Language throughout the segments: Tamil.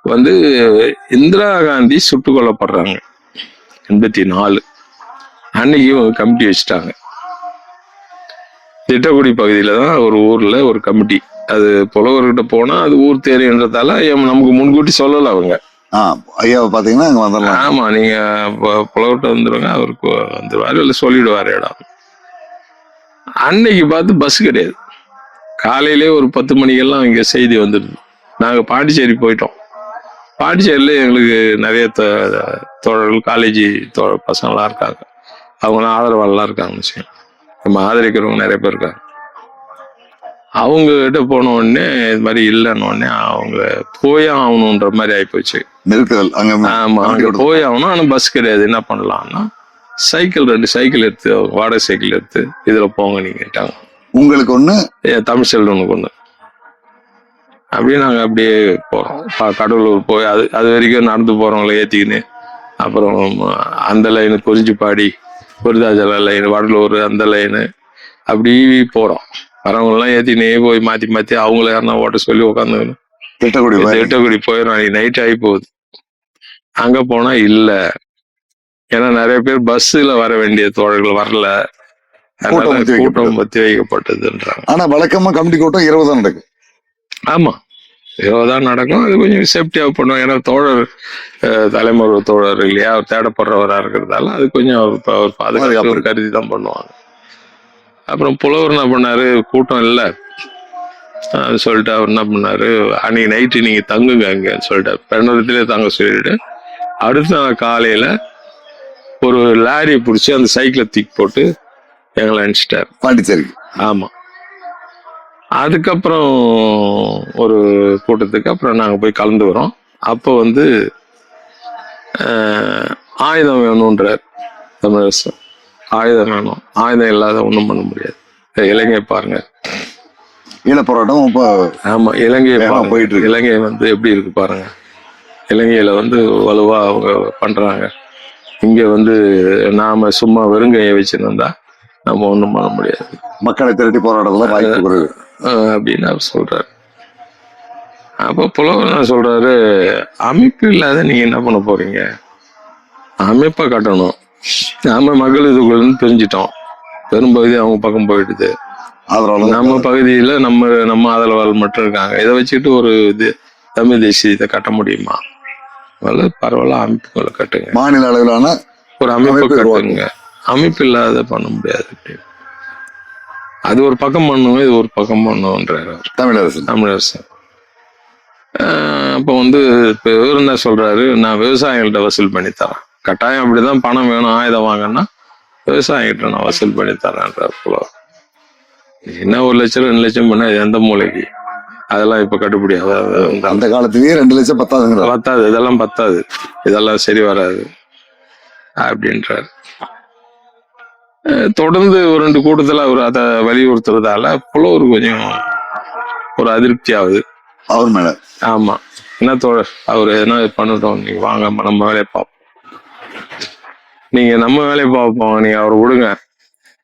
வந்து இந்திரா காந்தி சுட்டுக் கொல்லப்படுறாங்க 84. அன்னைக்கு இவங்க கமிட்டி வச்சுட்டாங்க. திட்டக்குடி பகுதியில தான் ஒரு ஊர்ல ஒரு கமிட்டி. அது புலவர்கிட்ட போனா அது ஊர் தெரியுன்றதால நமக்கு முன்கூட்டி சொல்லல அவங்க. ஐயாவை பாத்தீங்கன்னா அங்க வந்துடலாம். ஆமா, நீங்க புலவர்கிட்ட வந்துருவாங்க, அவருக்கு வந்துருவாரு, இல்ல சொல்லிடுவாரு இடம். அன்னைக்கு பார்த்து பஸ் கிடையாது. காலையிலே ஒரு 10 மணிக்கெல்லாம் இங்க செய்தி வந்துடுது. நாங்க பாண்டிச்சேரி போயிட்டோம். பாண்டிச்சேரியில எங்களுக்கு நிறைய தோழர்கள், காலேஜ் பசங்களாம் இருக்காங்க. அவங்களாம் ஆதரவாளர்லாம் இருக்காங்க. விஷயம் நம்ம ஆதரிக்கிறவங்க நிறைய பேர் இருக்காங்க. அவங்க கிட்ட போன உடனே இது மாதிரி இல்லைன்னு உடனே அவங்க போய் ஆகணுன்ற மாதிரி ஆயிப்போச்சு. நெருக்கல். ஆமா, அங்க போய் ஆகணும். ஆனா பஸ் கிடையாது. என்ன பண்ணலாம்னா சைக்கிள், 2 சைக்கிள் எடுத்து, வாடகை சைக்கிள் எடுத்து இதுல போங்க நீங்கட்டாங்க. உங்களுக்கு ஒண்ணு, தமிழ் செல்வனுக்கு ஒண்ணு. அப்படியே நாங்க அப்படியே போறோம். கடலூர் போய் அது வரைக்கும் நடந்து போறவங்களை ஏத்திக்கின்னு, அப்புறம் அந்த லைனு குறிஞ்சிப்பாடி, விருதாச்சல லைனு, வடலூர் அந்த லைனு, அப்படி போறோம். வரவங்க எல்லாம் ஏத்தினே போய் மாத்தி மாத்தி அவங்கள யாருன்னா ஓட்ட சொல்லி உட்காந்து திட்டக்குடி போயிடும். நைட் ஆகி போகுது. அங்க போனா இல்ல, ஏன்னா நிறைய பேர் பஸ்ல வர வேண்டிய தோழர்கள் வரல, கூட்டம் பத்தி வைக்கப்பட்டதுன்றாங்க. ஆனா வழக்கமா கமிட்டி கூட்டம் 20 தான் நடக்கும். ஆமா, 20 தான் நடக்கும். அது கொஞ்சம் சேஃப்டியா பண்ணுவோம். ஏன்னா தோழர், தலைமுறை தோழர் இல்லையா, அவர் தேடப்படுறவரா இருக்கிறதால அது கொஞ்சம் அவர் பாதுகாப்பு கருதி தான் பண்ணுவாங்க. அப்புறம் புலவர் என்ன பண்ணாரு, கூட்டம் இல்லை சொல்லிட்டு அவர் என்ன பண்ணாரு, அன்னைக்கு நைட்டு நீங்க தங்குங்க அங்க சொல்லிட்டாரு. பெண்ணத்திலே தங்க சொல்லிட்டு அடுத்த நாள் காலையில ஒரு லாரி பிடிச்சி அந்த சைக்கிளை தூக்கி போட்டு எங்களை அனுப்பிச்சிட்டாரு பாண்டிச்சேரி. ஆமா. அதுக்கப்புறம் ஒரு கூட்டத்துக்கு அப்புறம் நாங்க போய் கலந்து வரோம். அப்போ வந்து ஆயுதம் வேணும்ன்றார் தமிழரசு. ஆயுதம் வேணும், ஆயுதம் இல்லாத ஒண்ணும் பண்ண முடியாது. இலங்கை பாருங்க, ஈழ போராட்டம். ஆமா, இலங்கை போயிட்டு இருக்கு. இலங்கை வந்து எப்படி இருக்கு பாருங்க. இலங்கையில வந்து வலுவா அவங்க பண்றாங்க. இங்க வந்து நாம சும்மா வெறுங்கையை வச்சிருந்தா நம்ம ஒண்ணும் பண்ண முடியாது. மக்களை திரட்டி போராடலாம் வாய்ப்பு அப்படின்னு அவர் சொல்றாரு. அப்போ புலவர் என்ன சொல்றாரு, அமைப்பு இல்லாத நீங்க என்ன பண்ண போறீங்க, அமைப்பை கட்டணும். நாம மக்கள் இதுக்குள்ள பிரிஞ்சிட்டோம். பெரும்பகுதி அவங்க பக்கம் போயிடுது. நம்ம பகுதியில நம்ம ஆதரவாளர் மட்டும் இருக்காங்க. இதை வச்சுட்டு ஒரு தமிழ் தேசியத்தை கட்ட முடியுமா? பரவாயில்ல, அமைப்புகளை கட்டுங்க, மாநில அளவிலான ஒரு அமைப்பு கட்டுங்க. அமைப்பு இல்லாத பண்ண முடியாது. அது ஒரு பக்கம் பண்ணுவோம், இது ஒரு பக்கம் பண்ணுவோன்றாரு தமிழரசு. அப்ப வந்து இவர் என்ன சொல்றாரு, நான் விவசாயிகள்கிட்ட வசூல் பண்ணி தரேன், கட்டாயம் அப்படிதான் பணம் வேணும், ஆயுதம் வாங்கன்னா விவசாயிகிட்ட நான் வசூல் பண்ணி தரேன்றார் புலவர். என்ன 1 லட்சம் 2 லட்சம் பண்ண எந்த மூலைக்கு? அதெல்லாம் இப்ப கட்டுப்படி ஆகாது. அந்த காலத்திலேயே 2 லட்சம் பத்தாது. இதெல்லாம் பத்தாது, இதெல்லாம் சரி வராது அப்படின்றார். தொடர்ந்து ஒரு 2 கூட்டத்துல அவர் அதை வலியுறுத்துறதால புலவர் கொஞ்சம் ஒரு அதிருப்தி ஆகுது அவர் மேல. ஆமா, என்ன தோழர், அவர் என்ன பண்ணட்டும், நீங்க வாங்க நம்ம வேலையை பார்ப்போம், நீங்க நம்ம வேலையை பார்ப்போம், நீங்க அவரை விடுங்க,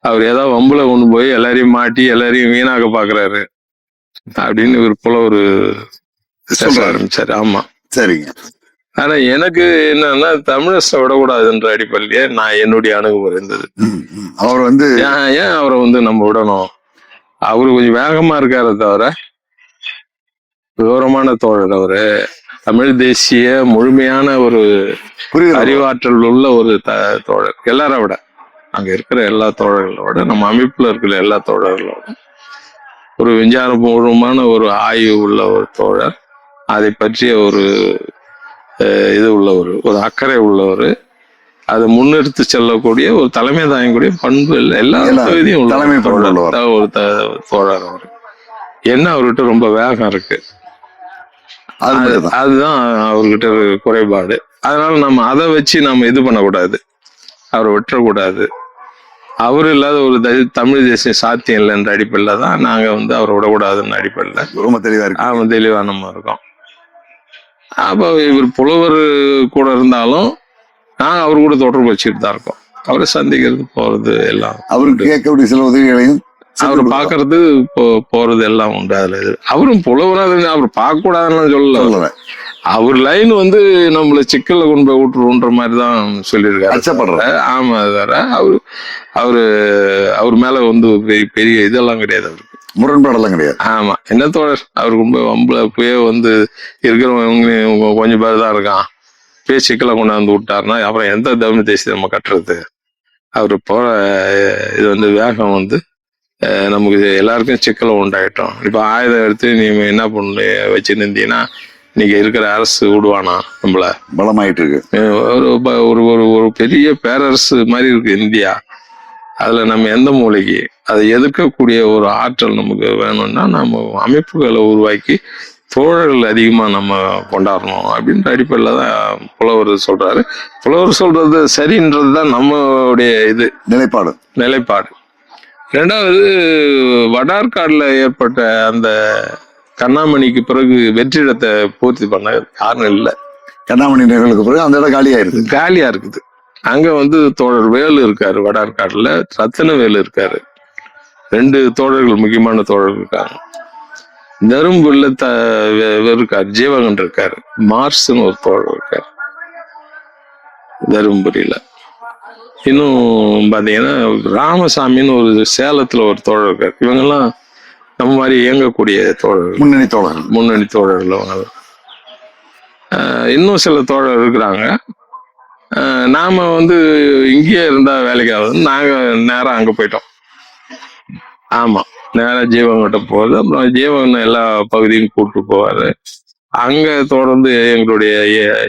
அவர் ஏதாவது வம்புல கொண்டு போய் எல்லாரையும் மாட்டி எல்லாரையும் வீணாக்க பாக்குறாரு அப்படின்னு ஒரு புலவர் சொல்ல ஆரம்பிச்சாரு. ஆமா, சரிங்க. ஆனா எனக்கு என்னன்னா தமிழரசை விடக்கூடாதுன்ற அடிப்படையிலேயே நான் என்னுடைய அணுகுமுறை இருந்தது. அவர் வந்து ஏன் அவரை வந்து நம்ம விடணும், அவரு கொஞ்சம் வேகமா இருக்காரு தவிர விவரமான தோழர். அவரு தமிழ் தேசிய முழுமையான ஒரு அறிவாற்றல் உள்ள ஒரு தோழர். எல்லாரை விட, அங்க இருக்கிற எல்லா தோழர்களோட, நம்ம அமைப்புல இருக்கிற எல்லா தோழர்களோட ஒரு விஞ்ஞானபூர்வமான ஒரு ஆய்வு உள்ள ஒரு தோழர். அதை பற்றிய ஒரு இது உள்ளவர், ஒரு அக்கறை உள்ளவர், அதை முன்னெடுத்து செல்லக்கூடிய ஒரு தலைமை தாங்கக்கூடிய பண்பு எல்லா பகுதியும் உள்ள ஒரு தோழர் அவர். என்ன அவர்கிட்ட ரொம்ப வேகம் இருக்கு, அதுதான் அவர்கிட்ட குறைபாடு. அதனால நம்ம அதை வச்சு நம்ம இது பண்ணக்கூடாது, அவரை விட்டுறக்கூடாது. அவரு இல்லாத ஒரு தமிழ் தேசியம் சாத்தியம் இல்லைன்ற அடிப்படையில தான் நாங்க வந்து அவரை விடக்கூடாதுன்னு அடிப்படையில ரொம்ப தெளிவா நம்ம இருக்கோம். அப்ப இவர் புலவர் கூட இருந்தாலும் நாங்க அவரு கூட தொடர்பு வச்சுட்டு தான் இருக்கோம். அவரை சந்திக்கிறது போறது எல்லாம், அவருக்கு கேட்கக்கூடிய சில உதவிகளையும் அவரை பாக்குறது போறது எல்லாம் உண்டு. அதுல அவரும் புலவரா அவர் பார்க்க கூடாதுன்னு சொல்லல, அவர் லைன் வந்து நம்மள சிக்கல்ல கொண்டு போய் விட்டுருன்ற மாதிரிதான் சொல்லியிருக்காரு. அச்சப்படுறாரு. ஆமா சார். அவரு அவர் மேல வந்து பெரிய இதெல்லாம் கிடையாது அவருக்கு. முரண்பாடெல்லாம் கிடையாது. ஆமா. என்ன தோழர், அவருக்கு ரொம்ப வம்புல போய் வந்து இருக்கிறவங்க கொஞ்சம் பேர் தான் இருக்கான், போய் சிக்கலை கொண்டாந்து விட்டாருன்னா அப்புறம் எந்த தமிழ் தேசியத்தை நம்ம கட்டுறது? அவரு போற இது வந்து வேகம் வந்து நமக்கு எல்லாருக்கும் சிக்கலை உண்டாயிட்டோம். இப்ப ஆயுதம் எடுத்து நீ என்ன பண்ணு வச்சுன்னு இருந்தீங்கன்னா இன்னைக்கு இருக்கிற அரசு விடுவானா நம்மள? பலமாயிட்டு இருக்கு. ஒரு ஒரு பெரிய பேரரசு மாதிரி இருக்கு இந்தியா. அதுல நம்ம எந்த மூலைக்கு அதை எதிர்க்கக்கூடிய ஒரு ஆற்றல் நமக்கு வேணும்னா நம்ம அமைப்புகளை உருவாக்கி தோழர்கள் அதிகமா நம்ம கொண்டாடணும் அப்படின்ற அடிப்படையில தான் புலவர் சொல்றாரு. புலவர் சொல்றது சரின்றதுதான் நம்மளுடைய இது நிலைப்பாடு. ரெண்டாவது, வடார்காடுல ஏற்பட்ட அந்த கண்ணாமணிக்கு பிறகு வெற்றிடத்தை பூர்த்தி பண்ண காரணம் இல்லை. கண்ணாமணி நிகழ்வுக்கு பிறகு அந்த இடம் காலியா இருக்குது. அங்க வந்து தோழர் வேலு இருக்காரு, வடார்காடுல ரத்தன வேலு இருக்காரு, 2 தோழர்கள் முக்கியமான தோழர்கள் இருக்காங்க. தரும்புள்ள இருக்காரு, ஜீவகன் இருக்காரு, மார்ஸ்ன்னு ஒரு தோழர் இருக்காரு தருமபுரியில. இன்னும் பாத்தீங்கன்னா ராமசாமின்னு ஒரு சேலத்துல ஒரு தோழர் இருக்காரு. இவங்கெல்லாம் நம்ம மாதிரி இயங்கக்கூடிய தோழர்கள், முன்னணி தோழர்கள் அவங்க. இன்னும் சில தோழர் இருக்கிறாங்க. நாம வந்து இங்கேயே இருந்தா வேலைக்கு ஆகுது, நாங்க நேரம் அங்க போயிட்டோம். ஆமா, நேரம் ஜீவன்கிட்ட போகுது. அப்புறம் ஜீவன் எல்லா பகுதியும் கூப்பிட்டு போவாரு. அங்க தொடர்ந்து எங்களுடைய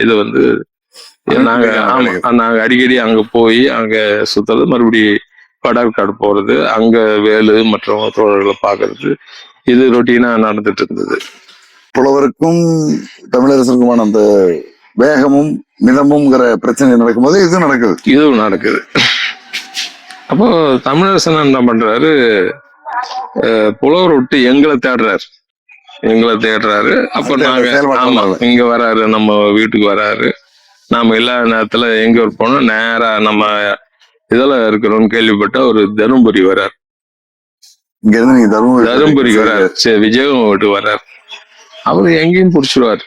இது வந்து நாங்க அடிக்கடி அங்க போய் அங்க சுத்துறது, மறுபடியும் வடார்காடு போறது, அங்க வேலு மற்ற தோழர்களை பாக்குறது, இது ரொட்டீனா நடந்துட்டு இருந்தது. புலவருக்கும் தமிழரசருக்குமான அந்த வேகமும் மிதமும்ங்கிற பிரச்சனை நடக்கும்போது இதுவும் நடக்குது. அப்போ தமிழரசன் என்ன பண்றாரு, புலவர் விட்டு எங்களை தேடுறாரு. அப்ப நாங்க இங்க வராரு, நம்ம வீட்டுக்கு வராரு. நாம இல்லாத நேரத்துல எங்க போனோம், நேரா நம்ம இதெல்லாம் இருக்கிறோம்னு கேள்விப்பட்ட ஒரு தருமபுரி வர்றாரு. இங்க இருந்து தருமபுரிக்கு வர்றாரு. சரி, விஜயம் வீட்டுக்கு வர்றாரு. அவரு எங்கேயும் புடிச்சிருவாரு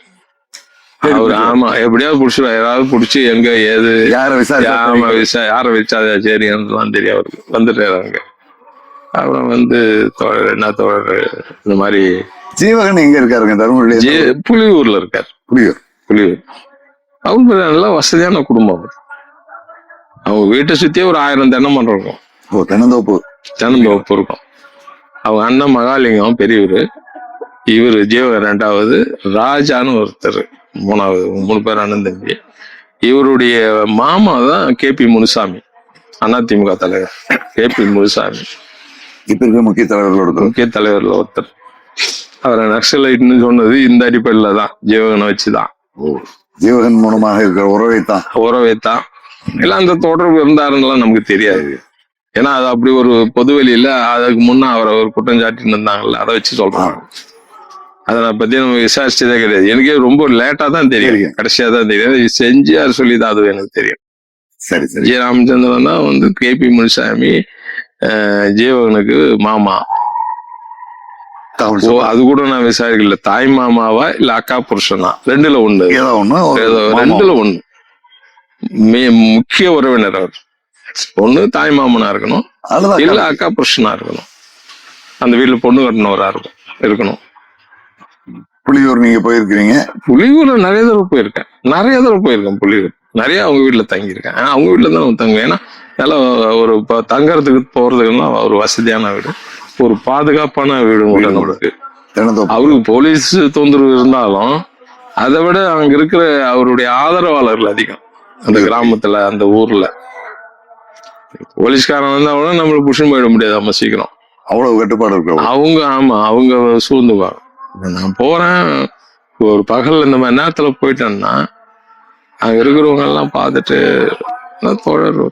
அவரு. ஆமா, எப்படியாவது புடிச்சிருவாரு. ஏதாவது புடிச்சு எங்க ஏது யார விசாரிச்சா சரிதான் தெரியும் அவருக்கு. வந்துட்டாரு அங்க. அப்புறம் வந்து என்ன தோழர் இந்த மாதிரி ஜீவகன் எங்க இருக்காருங்க? தருமபுரி புலியூர்ல இருக்காரு. புலியூர் அவங்க நல்லா வசதியான குடும்பம். அவங்க வீட்டை சுத்தியே ஒரு 1000 தென்னை மரம் இருக்கும். தென்னந்தோப்பு இருக்கும். அவங்க அண்ணன் மகாலிங்கம் பெரியவர், இவரு ஜீவகன் 2வது, ராஜான்னு ஒருத்தர் 3வது. 3 பேர் அண்ணன் தம்பி. இவருடைய மாமா தான் KP முனுசாமி, அதிமுக தலைவர். KP முனுசாமி முக்கிய தலைவர்ல ஒருத்தர். அவரை நக்சலைட்னு சொன்னது இந்த அடிப்படையில தான், ஜீவகனை வச்சுதான். ஜீவகன் மூலமாக இருக்கிற உறவைத்தான். இல்ல அந்த தொடர்பு இருந்தாருன்னு நமக்கு தெரியாது. ஏன்னா அது அப்படி ஒரு பொதுவெளியில அதுக்கு முன்ன அவரை ஒரு குற்றம் சாட்டின்னு இருந்தாங்கல்ல, அதை வச்சு சொல்றாங்க. அதை நான் பத்தி நம்ம விசாரிச்சதே கிடையாது. எனக்கே ரொம்ப லேட்டா தான் தெரியும், கடைசியா தான் தெரியும். செஞ்சியார் சொல்லிதான் அது எனக்கு தெரியும். ஜி ராமச்சந்திரன் தான் வந்து KP முனுசாமி ஜீவகனுக்கு மாமா. அது கூட நான் விசாரிக்கல, தாய் மாமாவா இல்ல அக்கா புருஷனா, 2ல 1. 2ல 1 முக்கிய உறவினர் அவர். ஒண்ணு தாய் மாமனா இருக்கணும், இல்ல அக்கா புருஷனா இருக்கணும், அந்த வீட்டுல பொண்ணு கட்டினவரா இருக்கணும். புலியூர் நீங்க போயிருக்கீங்க? புலியூர்ல நிறைய தடவை போயிருக்கேன். புலியூர் நிறைய அவங்க வீட்டுல தங்கியிருக்கேன். அவங்க வீட்டுல தான் தங்குவேன். ஏன்னா நல்லா ஒரு தங்கறதுக்கு போறதுக்குலாம் ஒரு வசதியான வீடு, ஒரு பாதுகாப்பான வீடு நம்மளுக்கு. அவருக்கு போலீஸ் தொந்தரவு இருந்தாலும் அதை விட அங்க இருக்கிற அவருடைய ஆதரவாளர்கள் அதிகம் அந்த கிராமத்துல, அந்த ஊர்ல. போலீஸ்காரன் வந்தா கூட நம்மளுக்கு புஷன் போயிட முடியாது நம்ம சீக்கிரம், அவ்வளவு கட்டுப்பாடு இருக்கு அவங்க. ஆமா, அவங்க சூழ்ந்துவாங்க. நான் போறேன் ஒரு பகல் இந்த மாதிரி நேரத்துல போயிட்டேன்னா அங்க இருக்கிறவங்க எல்லாம் பார்த்துட்டு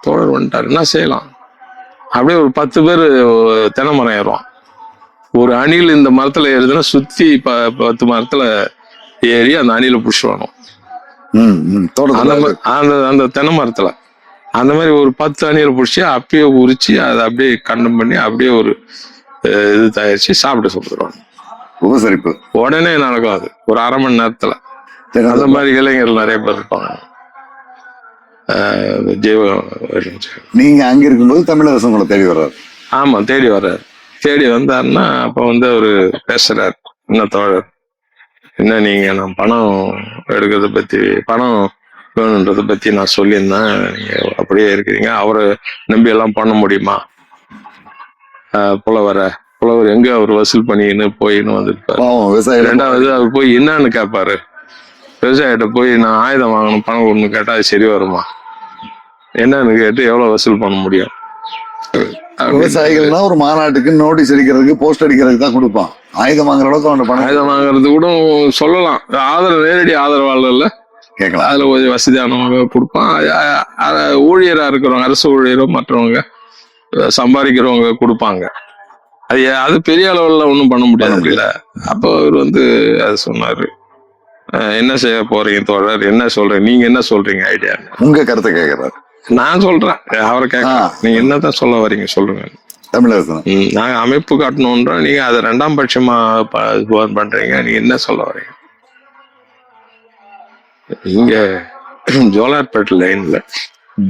தோழர் வந்துட்டாரு, என்ன செய்யலாம்? அப்படியே ஒரு 10 பேர் தென்னை மரம் ஏறுவான். ஒரு அணில் இந்த மரத்துல ஏறுதுன்னா சுத்தி 10 மரத்துல ஏறி அந்த அணில புடிச்சுவானோ அந்த தென்னை மரத்துல. அந்த மாதிரி ஒரு 10 அணில புடிச்சு அப்பயே உரிச்சு அதை அப்படியே கண்டம் பண்ணி அப்படியே ஒரு இது தயாரிச்சு சாப்பிட சொல்லிடுவாங்க. உபசரிப்பு உடனே நடக்கும். அது ஒரு 1/2 மணி நேரத்துல சரி, அந்த மாதிரி இளைஞர்கள் நிறைய பேர் இருப்பாங்க. ஜீவன் நீங்க அங்க இருக்கும்போது தமிழரசன் உங்களை தேடி வர்றாரு. ஆமா, தேடி வர்றாரு. தேடி வந்தாருன்னா அப்ப வந்து அவரு பேசுறாரு, என்ன தோழர், என்ன நீங்க நான் பணம் எடுக்கிறத பத்தி, பணம் வேணுன்றத பத்தி நான் சொல்லியிருந்தேன், நீங்க அப்படியே இருக்கிறீங்க, அவரை நம்பி எல்லாம் பண்ண முடியுமா? புலவர் எங்க அவர் வசூல் பண்ணின்னு போயின்னு வந்திருப்பாரு. ரெண்டாவது அவர் போய் என்னன்னு கேட்பாரு, விவசாயிட்ட போய் நான் ஆயுதம் வாங்கணும் பணம் ஒண்ணு கேட்டா அது சரி வருமா? என்னன்னு கேட்டு எவ்வளவு வசூல் பண்ண முடியும்? விவசாயிகள்னா ஒரு மாநாட்டுக்கு நோட்டீஸ் அடிக்கிறதுக்கு போஸ்ட் அடிக்கிறதுக்கு தான் கொடுப்பான். ஆயுதம் வாங்குற அளவுக்கு அவன் பணம் ஆயுதம் வாங்குறது கூட சொல்லலாம். ஆதரவு, நேரடி ஆதரவாளர்ல கேட்கலாம். அதுல கொஞ்சம் வசதியானவங்க கொடுப்பான். ஊழியரா இருக்கிறவங்க, அரசு ஊழியரோ மற்றவங்க சம்பாதிக்கிறவங்க கொடுப்பாங்க. அது பெரிய அளவுல ஒன்றும் பண்ண முடியாது இல்ல. அப்போ அவர் வந்து அது சொன்னாரு, என்ன செய்ய போறீங்க தோழர், என்ன சொல்றீங்க, நீங்க என்ன சொல்றீங்க ஐடியா, உங்க கருத்தை கேட்கிறாரு. நான் சொல்றேன், அவரை கேட்கலாம், நீங்க என்னதான் சொல்ல வரீங்க சொல்லுங்க. தமிழரசன், நாங்க அமைப்பு காட்டணும்ன்றோம், நீங்க அதை 2ஆம் பட்சமா பண்றீங்க, நீங்க என்ன சொல்ல வரீங்க? இங்க ஜோலார்பேட் லைன்ல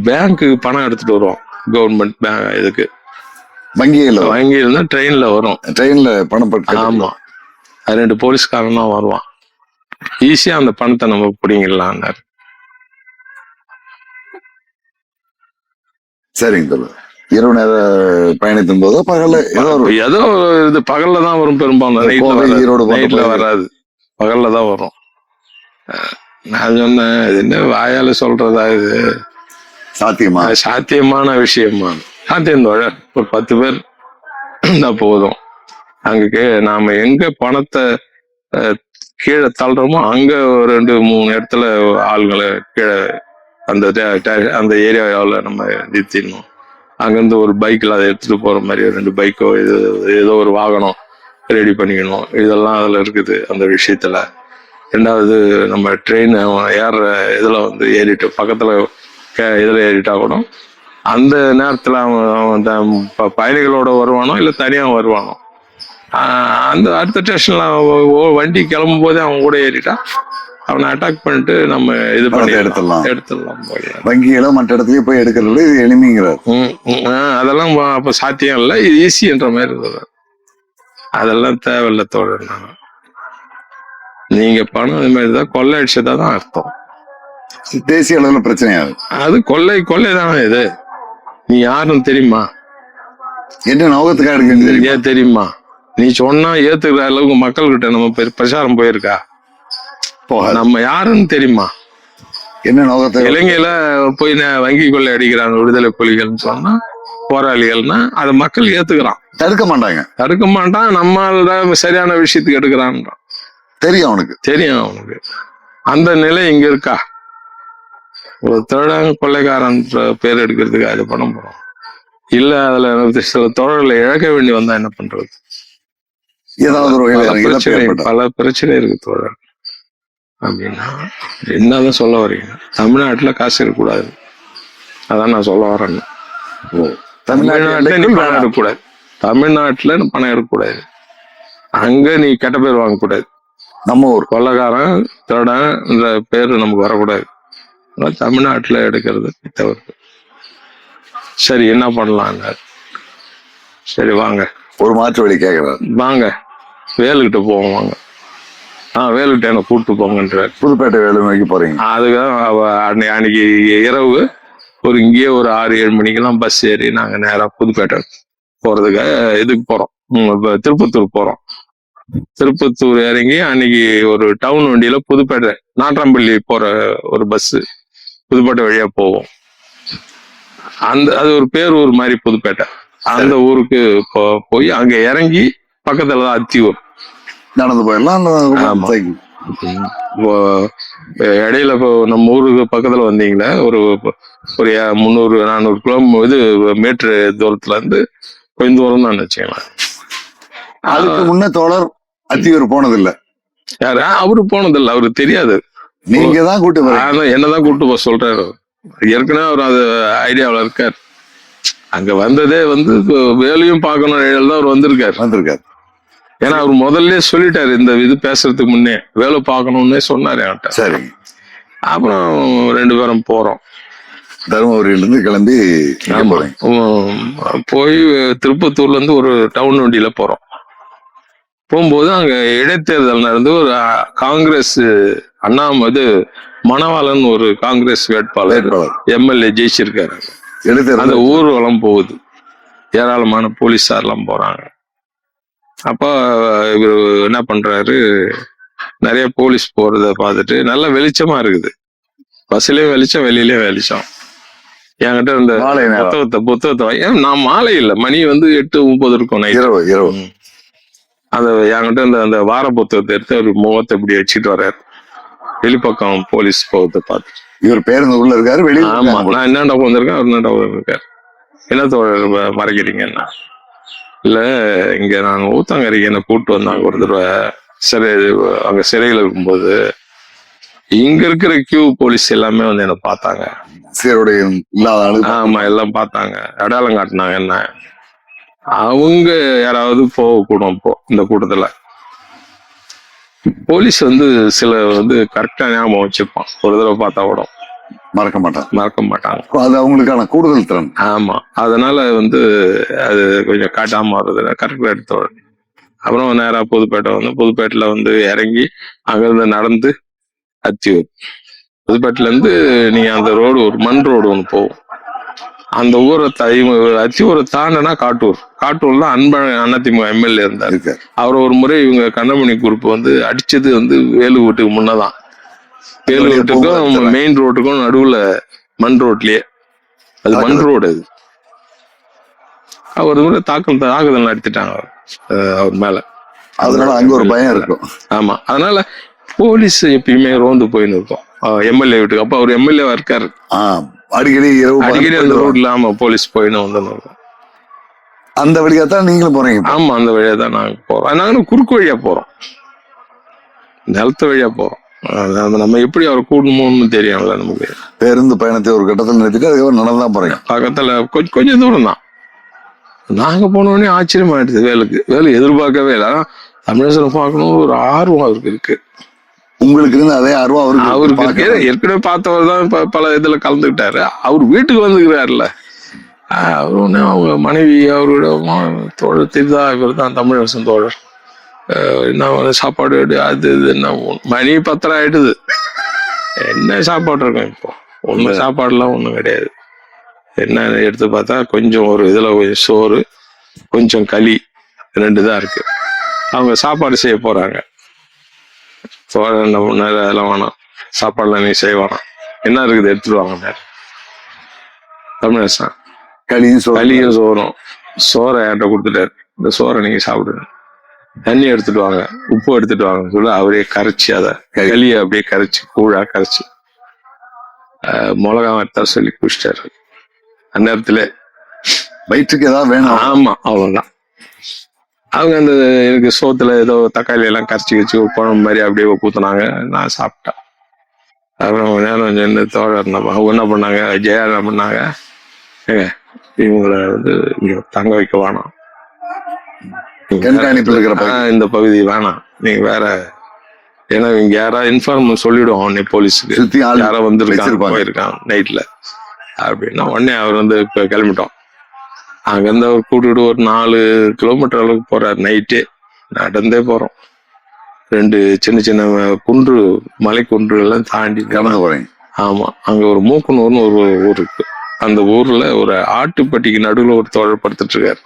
பேங்க்கு பணம் எடுத்துட்டு வருவோம், கவர்மெண்ட் பேங்க், இதுக்கு வங்கியில ட்ரெயின்ல வரும், ட்ரெயின்ல பணம். ஆமா, 2 போலீஸ்காரன் தான் வருவான், ஈஸியா அந்த பணத்தை நம்ம பிடிங்கிடலான்னாரு. சரிங்க, இரவு நேர பயணித்தும் போதோ பகல்ல ஏதோ இது பகல்ல தான் வரும், பெரும்பாலும் நைட்ல வராது, பகல்ல தான் வரும். நான் சொன்னேன், இது என்ன வாயால சொல்றதா, இது சாத்தியமான விஷயமா? சாத்தியம் தோழர், ஒரு 10 பேர் தான் போதும். அங்க நாம எங்க பணத்தை கீழே தள்ளுறோமோ அங்க 2-3 இடத்துல ஆளுங்களை கீழே அந்த ஏரியாவில் நம்ம நிறுத்திடணும். அங்கிருந்து ஒரு பைக்கில் அதை எடுத்துட்டு போற மாதிரி 2 பைக்கோ ஏதோ ஒரு வாகனம் ரெடி பண்ணிக்கணும். இதெல்லாம் அதுல இருக்குது அந்த விஷயத்துல. 2வது, நம்ம ட்ரெயின் ஏறுற இதுல வந்து ஏறிட்டு பக்கத்துல இதுல ஏறிட்டா கூட அந்த நேரத்துல அவன் பயணிகளோட வருவானோ இல்ல தனியா வருவானோ, அந்த அடுத்த ஸ்டேஷன்ல வண்டி கிளம்பும் போதே அவன் கூட ஏறிட்டா அவனை அட்டாக் பண்ணிட்டு நம்ம இது பண்ணி எடுத்துடலாம். வங்கிகளோ மற்ற இடத்துலயும் போய் எடுக்கிறது இது எளிமைங்கிறார். அதெல்லாம் அப்ப சாத்தியம் இல்லை, இது ஈஸின்ற மாதிரி இருந்தது. அதெல்லாம் தேவையில்லை தோழர். நீங்க பணம் இது மாதிரிதான் கொள்ளை அடிச்சதான் அர்த்தம். தேசிய அளவுல பிரச்சனையாது. அது கொள்ளை தானே. இது நீ யாருன்னு தெரியுமா? என்ன நோக்கத்துக்காக இருக்கு தெரியுமா? நீ சொன்னா ஏத்துக்கிற அளவுக்கு மக்கள்கிட்ட நம்ம பிரச்சாரம் போயிருக்கா? நம்ம யாருன்னு தெரியுமா? என்ன நோக்கத்தை? இலங்கையில போய் வங்கி கொள்ளை அடிக்கிறாங்க விடுதலை புலிகள்னு சொன்னா, போராளிகள்னா அதை மக்கள் ஏத்துக்கிறான். தடுக்க மாட்டான். நம்மள சரியான விஷயத்துக்கு எடுக்கிறான்றான். தெரியும் அவனுக்கு. அந்த நிலை இங்க இருக்கா? ஒரு திருடாங்க கொள்ளைக்காரன் பேர் எடுக்கிறதுக்கு அது பண்ண போறோம் இல்ல. அதுல சில தோழர்களை இழக்க வேண்டி வந்தா என்ன பண்றது? ஏதாவது பல பிரச்சனை இருக்கு தோழர். அப்படின்னா என்னதான் சொல்ல வரீங்க? தமிழ்நாட்டுல காசு இருக்கக்கூடாது, அதான் நான் சொல்ல வரேன்னு. தமிழ்நாட்டுல நீ பணம் எடுக்கக்கூடாது. தமிழ்நாட்டுல பணம் எடுக்கக்கூடாது. அங்க நீ கெட்ட பேர் வாங்கக்கூடாது. நம்ம ஒரு கொள்ளைக்காரன் திருடன் இந்த பேரு நமக்கு வரக்கூடாது. தமிழ்நாட்டுல எடுக்கிறது தவறு. சரி, என்ன பண்ணலாம்? சரி வாங்க, ஒரு மாற்று வழி கேட்கிறார். வாங்க வேலுக்கிட்ட போவோம், வாங்க. வேலுக்கிட்ட என்ன கூப்பிட்டு போங்கன்றார். புதுப்பேட்டை வேலு நோக்கி போறீங்க? அதுக்காக அன்னைக்கு இரவு இங்கேயே ஒரு 6-7 மணிக்கெல்லாம் பஸ் ஏறி நாங்க நேரா புதுப்பேட்டை போறதுக்காக இதுக்கு போறோம். திருப்பத்தூர் போறோம். திருப்பத்தூர் இறங்கி அன்னைக்கு ஒரு டவுன் வண்டியில புதுப்பேட்டை நாட்டாம்பள்ளி போற ஒரு பஸ் புதுப்பேட்டை வழியா போவோம். அது ஒரு பேரூர் மாதிரி புதுப்பேட்டை. அந்த ஊருக்கு போய் அங்க இறங்கி பக்கத்துலதான் அத்தியூர், நடந்து போயிடலாம். இடையில இப்போ நம்ம ஊருக்கு பக்கத்துல வந்தீங்களே ஒரு 300-400 மீட்டர் தூரத்துல இருந்து கொஞ்சம் தூரம் தான் வச்சுக்கலாம். அதுக்கு முன்ன தோழர் அத்தியூர் போனதில்லை. யாரு? அவரு போனதில்லை, அவருக்கு தெரியாது. நீங்க தான் கூட்டு என்னதான் கூட்டு போக சொல்றாரு. ஏற்கனவே அவர் அது ஐடியாவில் இருக்கார். அங்க வந்ததே வேலையும் பார்க்கணும் தான் அவர் வந்திருக்காரு. ஏன்னா அவர் முதல்ல சொல்லிட்டாரு, இந்த இது பேசுறதுக்கு முன்னே வேலை பார்க்கணும்னே சொன்னாரு என்கிட்ட. சரி. அப்புறம் 2 பேரும் போறோம். தருமபுரியிலிருந்து கிளம்பி ஆமா. போய் திருப்பத்தூர்ல இருந்து ஒரு டவுன் வண்டியில போறோம். போகும்போது அங்க இடைத்தேர்தல் நடந்து ஒரு காங்கிரஸ் அண்ணாமது மணவாளன் ஒரு காங்கிரஸ் வேட்பாளர் எம்எல்ஏ ஜெயிச்சிருக்காரு. அந்த ஊர்வலம் போகுது, ஏராளமான போலீஸார் எல்லாம் போறாங்க. அப்ப இவரு என்ன பண்றாரு, நிறைய போலீஸ் போறத பார்த்துட்டு நல்ல வெளிச்சமா இருக்குது, பஸ்லயும் வெளிச்சம் வெளியிலயும் வெளிச்சம். என்கிட்ட இந்த புத்தகத்தை ஏன் நான் மாலை இல்லை, மணி 8:30 இருக்கும் இரவு. அந்த என்கிட்ட அந்த வார புத்தகத்தை எடுத்து ஒரு முகத்தை இப்படி வச்சுட்டு வர்றாரு. வெளிப்பக்கம் போலீஸ் போகத்தை பார்த்து இவர் பேருந்து உள்ள இருக்காரு, வெளியே. ஆமா, நான் என்னடா வந்திருக்கேன், அவர் என்னடா இருக்காரு. என்ன தோழர் மறைக்கிறீங்கன்னா, இல்ல இங்க நான் ஊத்தங்கரைக்கு என்ன கூப்பிட்டு வந்தாங்க ஒரு தடவை சிறை, அங்க சிறையில இருக்கும்போது இங்க இருக்கிற கியூ போலீஸ் எல்லாமே என்ன பார்த்தாங்க. ஆமா, எல்லாம் பார்த்தாங்க, அடையாளம் காட்டினாங்க என்ன. அவங்க யாராவது போகக்கூடும் இந்த கூட்டத்துல. போலீஸ் சில கரெக்டா ஞாபகம் வச்சிருப்பான், ஒரு தடவை பார்த்தா கூட மறக்க மாட்டாங்க. அது அவங்களுக்கான கூடுதல் திறன். ஆமா, அதனால அது கொஞ்சம் காட்டாம வர்றது கரெக்டா எடுத்தோட. அப்புறம் நேரா புதுப்பேட்டை புதுப்பேட்டையில இறங்கி அங்கிருந்து நடந்து அத்தியூர். புதுப்பேட்டையில இருந்து நீங்க அந்த ரோடு ஒரு மண் ரோடு ஒண்ணு போகும், அந்த ஊரை அத்தியூரை தாண்டினா காட்டூர்ல அதிமுக எம்எல்ஏ இருந்தாரு. அவர் ஒரு முறை இவங்க கண்ணமணி குரூப் அடிச்சது வேலு வீட்டுக்கு முன்னதான். வேலு வீட்டுக்கும் மெயின் ரோட்டுக்கும் நடுவுல மண் ரோட்லயே, அது மண் ரோடு. அது அவர் தாக்குதல் நடத்திட்டாங்க அவர் மேல. அதனால அங்க ஒரு பயம் இருக்கும். ஆமா, அதனால போலீஸ் எப்பயுமே ரோந்து போயின்னு இருக்கும் எம்எல்ஏ வீட்டுக்கு. அப்ப அவர் எம்எல்ஏவா இருக்காரு, அடிக்கடி அந்த ரோட்ல. ஆமா, போலீஸ் போயின்னு இருக்கும். அந்த வழியா தான் நீங்களும் போறீங்க? ஆமா, அந்த வழியா தான் நாங்க போறோம். நாங்க குறுக்கு வழியா போறோம், நிலத்து வழியா போறோம். நம்ம எப்படி அவரை கூடணும்னு தெரியும்ல நமக்கு. பேருந்து பயணத்தை ஒரு கட்டத்தில் நிறுத்திட்டு அதுக்கப்புறம் நடந்துதான் போறீங்க? பக்கத்துல கொஞ்சம் தூரம் தான். நாங்க போனோடனே ஆச்சரியமாயிடுது வேலு எதிர்பார்க்கவே இல்லை. தமிழரசனை பார்க்கணும் ஒரு ஆர்வம் அவருக்கு இருக்கு. உங்களுக்கு இருந்து அதே ஆர்வம் அவருக்கு இருக்கு. ஏற்கனவே பார்த்தவர் தான் பல இதுல கலந்துக்கிட்டாரு. அவர் வீட்டுக்கு வந்துக்கிறாருல, அவரு ஒண்ணு அவங்க மனைவி அவரோட தோழர் தெரிதா, இவர் தான் தமிழரசன் தோழர். என்ன சாப்பாடு அது என்ன மணி 10 ஆயிடுது. என்ன சாப்பாடு இருக்கும் இப்போ? ஒன்றும் சாப்பாடுலாம் ஒன்றும் கிடையாது. என்ன எடுத்து பார்த்தா கொஞ்சம் ஒரு இதுல கொஞ்சம் சோறு, கொஞ்சம் களி, 2 தான் இருக்கு. அவங்க சாப்பாடு செய்ய போறாங்க. அதெல்லாம் வேணாம், சாப்பாடுலாம் நீ செய்வானா, என்ன இருக்குது எடுத்துட்டு வாங்க. தமிழரசன் களியும் சோறும், சோறை என்கிட்ட கொடுத்துட்டாரு. இந்த சோறை நீங்க சாப்பிடுங்க, தண்ணி எடுத்துட்டு வாங்க, உப்பு எடுத்துட்டு வாங்க சொல்ல அவரே கரைச்சி அதை களியை அப்படியே கரைச்சி கூழா கரைச்சி மிளகா எடுத்தா சொல்லி குடிச்சிட்டாரு. அந்த நேரத்துல வயிற்றுக்கு ஏதாவது வேணும். ஆமா, அவ்வளவுதான். அவங்க எனக்கு சோத்துல ஏதோ தக்காளி எல்லாம் கரைச்சி வச்சு ஒரு குழம்பு மாதிரி அப்படியே ஊத்துனாங்க. நான் சாப்பிட்டேன். அப்புறம் நேரம் தோழர் அவங்க என்ன பண்ணாங்க, ஜெயா என்ன பண்ணாங்க, ஏங்க இவங்களை இங்க தங்க வைக்க வேணாம், இந்த பகுதி வேணாம், நீங்க வேற, ஏன்னா இங்க யாராவது இன்ஃபார்ம் சொல்லிடுவோம் உடனே போலீஸுக்கு, யாரோ போயிருக்கான் நைட்ல அப்படின்னா. உடனே அவர் கிளம்பிட்டோம். அங்கிருந்து அவர் கூட்டிட்டு ஒரு 4 கிலோமீட்டர் அளவுக்கு போறாரு. நைட்டே நடந்தே போறோம். 2 சின்ன சின்ன குன்று, மலை குன்று எல்லாம் தாண்டி கடந்து போறேன். ஆமா, அங்க ஒரு மூக்குனூர்னு ஒரு ஊர் இருக்கு. அந்த ஊர்ல ஒரு ஆட்டுப்பட்டிக்கு நடுவுல ஒரு தோழர் படுத்துட்டு இருக்காரு.